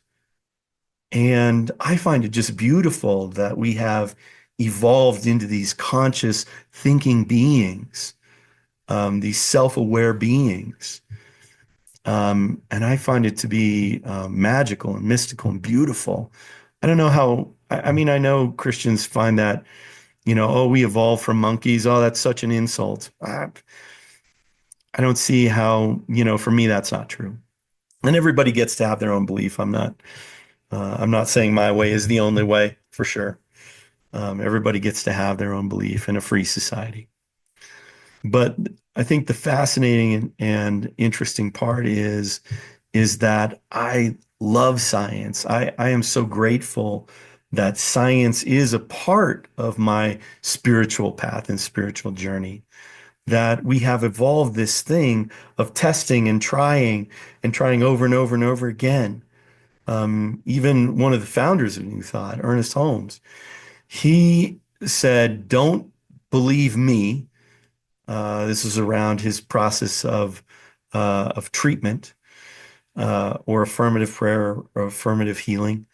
And I find it just beautiful that we have evolved into these conscious thinking beings, these self-aware beings. And I find it to be magical and mystical and beautiful. I don't know how, I mean, I know Christians find that, oh, we evolved from monkeys. Oh, that's such an insult. I don't see how, for me, that's not true. And everybody gets to have their own belief. I'm not saying my way is the only way for sure. Everybody gets to have their own belief in a free society. But I think the fascinating and interesting part is that I love science. I am so grateful that science is a part of my spiritual path and spiritual journey. That we have evolved this thing of testing and trying over and over and over again. Even one of the founders of New Thought, Ernest Holmes, he said, "Don't believe me." This is around his process of treatment or affirmative prayer or affirmative healing.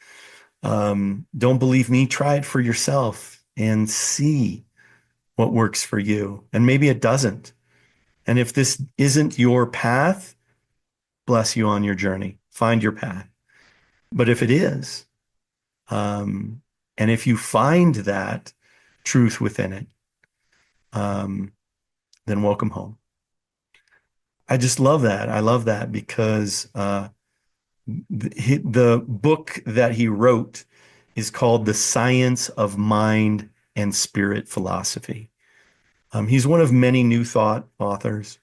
Don't believe me. Try it for yourself and see what works for you. And maybe it doesn't. And if this isn't your path, bless you on your journey. Find your path. But if it is, um, and if you find that truth within it, um, then welcome home. I just love that. I love that because the book that he wrote is called The Science of Mind and Spirit Philosophy. He's one of many New Thought authors,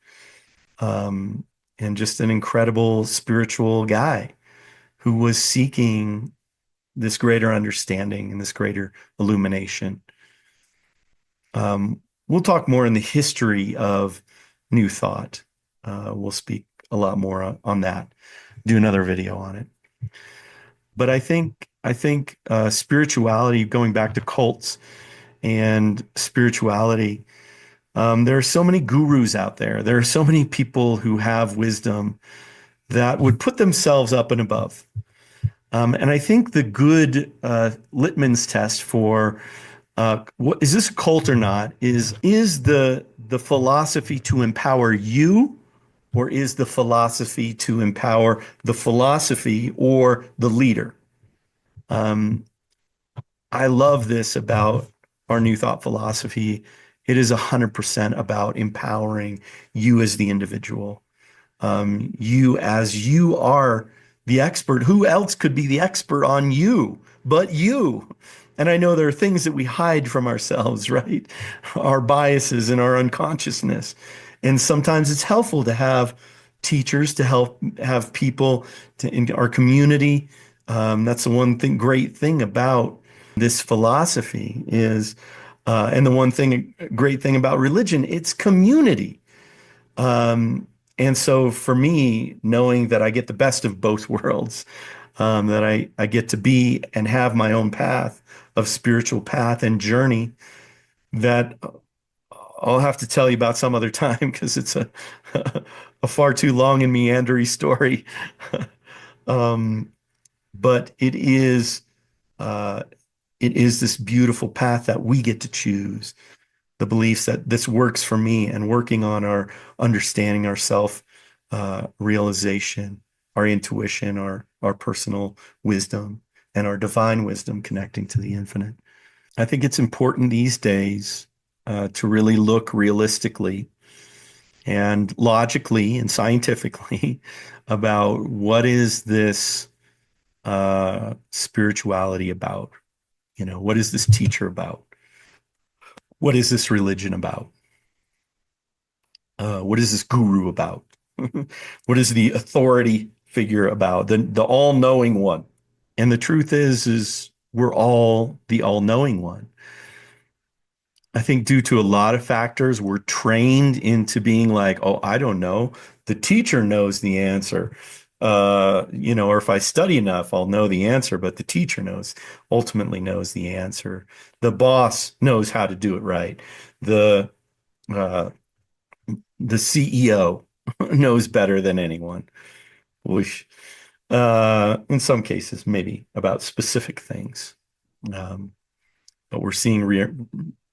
um, and just an incredible spiritual guy who was seeking this greater understanding and this greater illumination. We'll talk more in the history of New Thought. We'll speak a lot more on that, do another video on it. But I think spirituality, going back to cults and spirituality, there are so many gurus out there. There are so many people who have wisdom that would put themselves up and above. And I think the good litmus test for what is this a cult or not? Is the philosophy to empower you, or is the philosophy to empower the philosophy or the leader? Um, I love this about our New Thought philosophy. It is 100% about empowering you as the individual. You as you are the expert. Who else could be the expert on you but you? And I know there are things that we hide from ourselves, right? Our biases and our unconsciousness. And sometimes it's helpful to have teachers, to help have people in our community. That's the one thing, great thing about this philosophy is, and the one thing, great thing about religion, it's community. Um, and so for me, knowing that I get the best of both worlds, that I get to be and have my own path of spiritual path and journey that I'll have to tell you about some other time because it's a far too long and meandery story. Um, but uh, it is this beautiful path that we get to choose. The beliefs that this works for me and working on our understanding, our self realization, our intuition, our personal wisdom, and our divine wisdom connecting to the infinite. I think it's important these days to really look realistically and logically and scientifically about what is this spirituality about? You know, what is this teacher about? What is this religion about? What is this guru about? What is the authority figure about? The all-knowing one. And the truth is we're all the all-knowing one. I think due to a lot of factors, we're trained into being like, oh, I don't know. The teacher knows the answer. Or if I study enough, I'll know the answer, but the teacher ultimately knows the answer. The boss knows how to do it right. The uh, the CEO knows better than anyone. Which, in some cases, maybe about specific things. Um, but we're seeing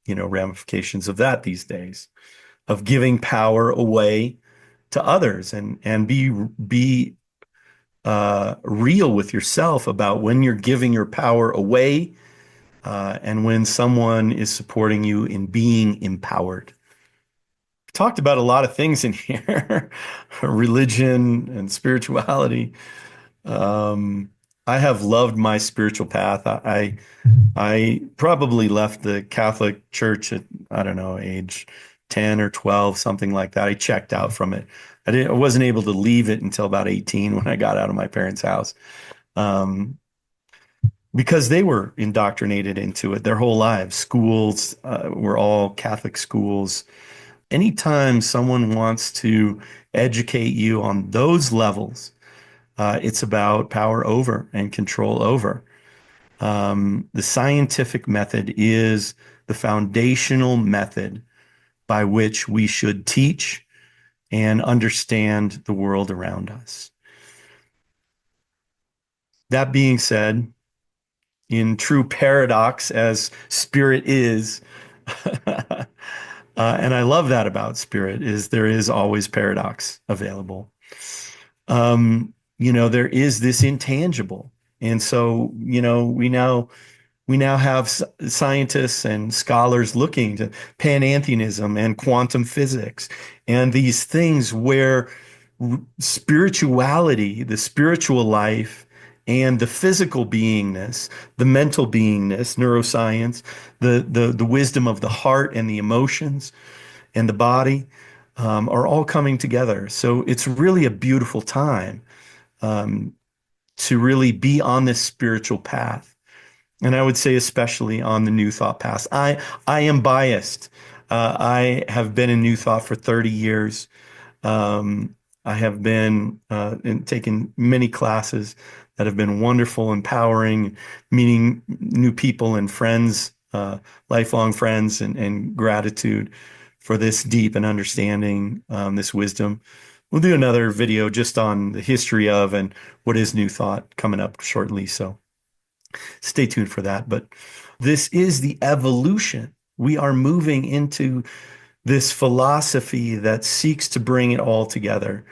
ramifications of that these days, of giving power away to others, and be real with yourself about when you're giving your power away, and when someone is supporting you in being empowered. Talked about a lot of things in here, religion and spirituality. Um, I have loved my spiritual path. I probably left the Catholic Church at, I don't know, age 10 or 12, something like that. I checked out from it. I wasn't able to leave it until about 18 when I got out of my parents' house. Um, because they were indoctrinated into it their whole lives. Schools were all Catholic schools. Anytime someone wants to educate you on those levels, it's about power over and control over. The scientific method is the foundational method by which we should teach and understand the world around us. That being said, in true paradox as spirit is, and I love that about spirit, is there is always paradox available. There is this intangible. And so, we now have scientists and scholars looking to panentheism and quantum physics and these things where spirituality, the spiritual life, and the physical beingness, the mental beingness, neuroscience, the wisdom of the heart and the emotions and the body, are all coming together. So it's really a beautiful time to really be on this spiritual path. And I would say especially on the New Thought path. I am biased. I have been in New Thought for 30 years. Um, I have been taken many classes that have been wonderful, empowering, meeting new people and friends, lifelong friends, and gratitude for this deep and understanding this wisdom. We'll do another video just on the history of and what is New Thought coming up shortly. So Stay tuned for that. But this is the evolution. We are moving into this philosophy that seeks to bring it all together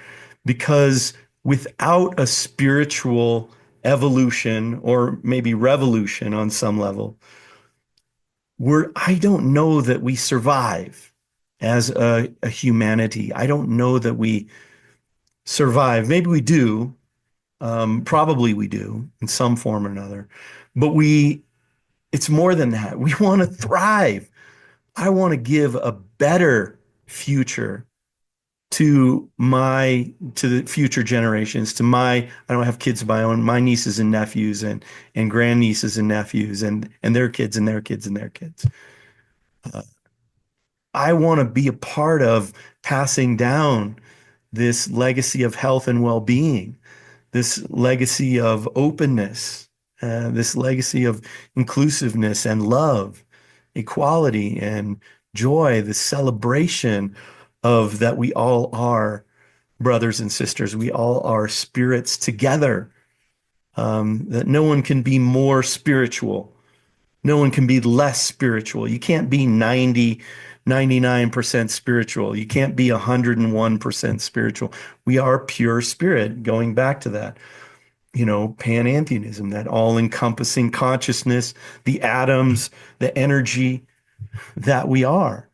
because without a spiritual evolution or maybe revolution on some level, I don't know that we survive as a humanity. I don't know that we survive. Maybe we do. Probably we do in some form or another. But it's more than that. We want to thrive. I want to give a better future to the future generations, I don't have kids of my own, my nieces and nephews and grandnieces and nephews and their kids and their kids and their kids. Uh, I want to be a part of passing down this legacy of health and well-being, this legacy of openness, this legacy of inclusiveness and love, equality and joy, the celebration of that we all are brothers and sisters. We all are spirits together. That no one can be more spiritual. No one can be less spiritual. You can't be 99% spiritual. You can't be 101% spiritual. We are pure spirit, going back to that, panentheism, that all-encompassing consciousness, the atoms, the energy that we are.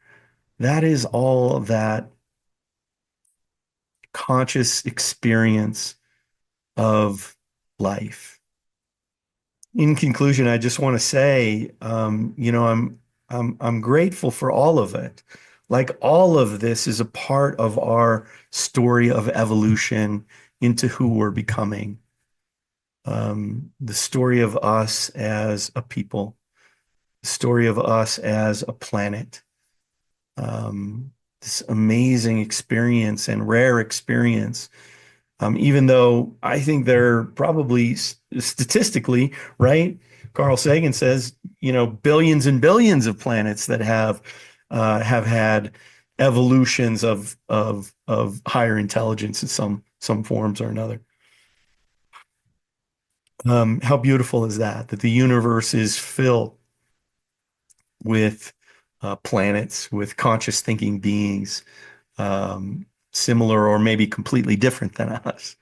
That is all that conscious experience of life. In conclusion, I just want to say, I'm grateful for all of it. Like all of this is a part of our story of evolution into who we're becoming. The story of us as a people, the story of us as a planet. This amazing experience and rare experience. Even though I think they're probably statistically, right? Carl Sagan says, billions and billions of planets that have had evolutions of higher intelligence in some forms or another. How beautiful is that? That the universe is filled with planets, with conscious thinking beings, similar or maybe completely different than us.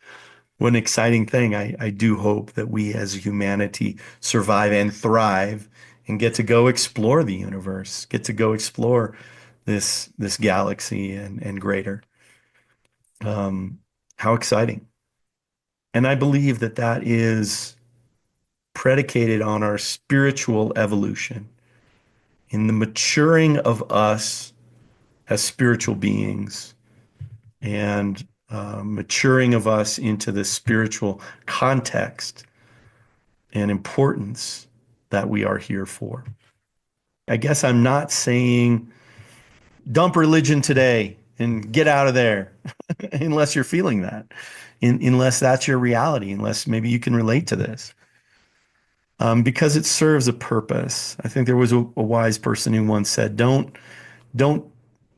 What an exciting thing. I do hope that we as humanity survive and thrive and get to go explore the universe, get to go explore this galaxy and greater. How exciting. And I believe that that is predicated on our spiritual evolution, in the maturing of us as spiritual beings and maturing of us into the spiritual context and importance that we are here for. I guess I'm not saying dump religion today and get out of there unless you're feeling that, unless that's your reality, unless maybe you can relate to this. Because it serves a purpose. I think there was a wise person who once said, don't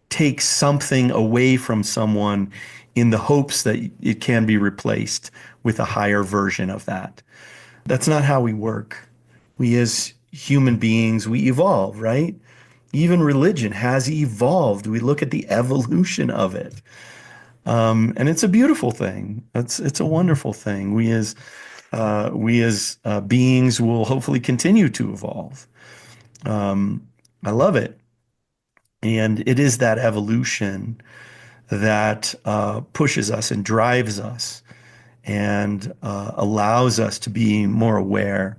take something away from someone in the hopes that it can be replaced with a higher version of that. That's not how we work. We as human beings, we evolve, right? Even religion has evolved. We look at the evolution of it. And it's a beautiful thing. It's a wonderful thing. We as beings will hopefully continue to evolve. I love it. And it is that evolution that pushes us and drives us and allows us to be more aware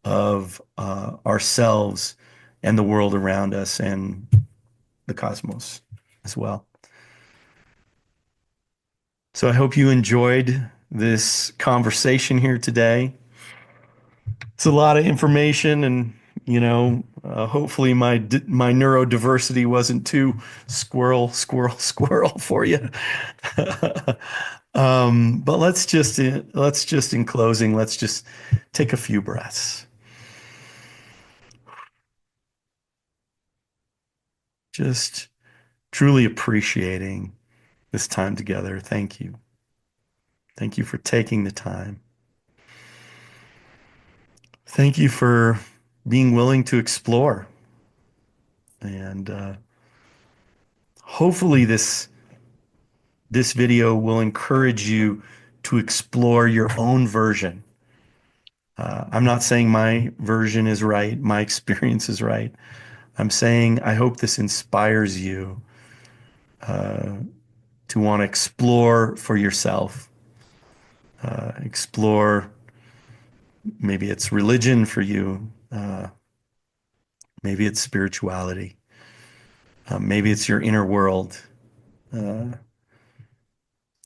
of ourselves and the world around us and the cosmos as well. So I hope you enjoyed this conversation here today. It's a lot of information, and hopefully my neurodiversity wasn't too squirrel for you. But let's just in closing, let's just take a few breaths. Just truly appreciating this time together. Thank you. Thank you for taking the time. Thank you for being willing to explore. And hopefully this video will encourage you to explore your own version. I'm not saying my version is right, my experience is right. I'm saying I hope this inspires you to want to explore for yourself. Explore, maybe it's religion for you, maybe it's spirituality, maybe it's your inner world, maybe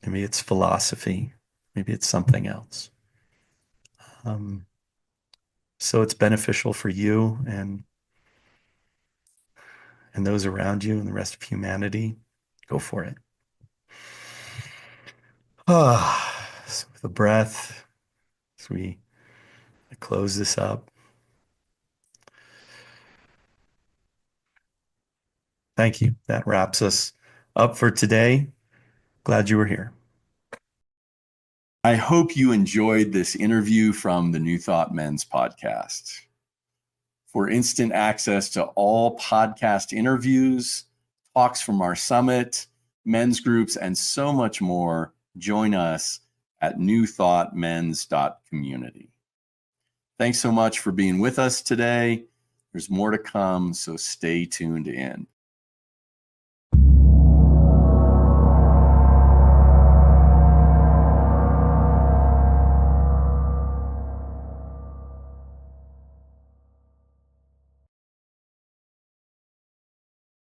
it's philosophy, maybe it's something else. Um, so it's beneficial for you and those around you and the rest of humanity. Go for it. So with a breath, as we close this up. Thank you. That wraps us up for today. Glad you were here. I hope you enjoyed this interview from the New Thought Men's podcast. For instant access to all podcast interviews, talks from our summit, men's groups, and so much more, join us at newthoughtmens.community. Thanks so much for being with us today. There's more to come, so stay tuned in.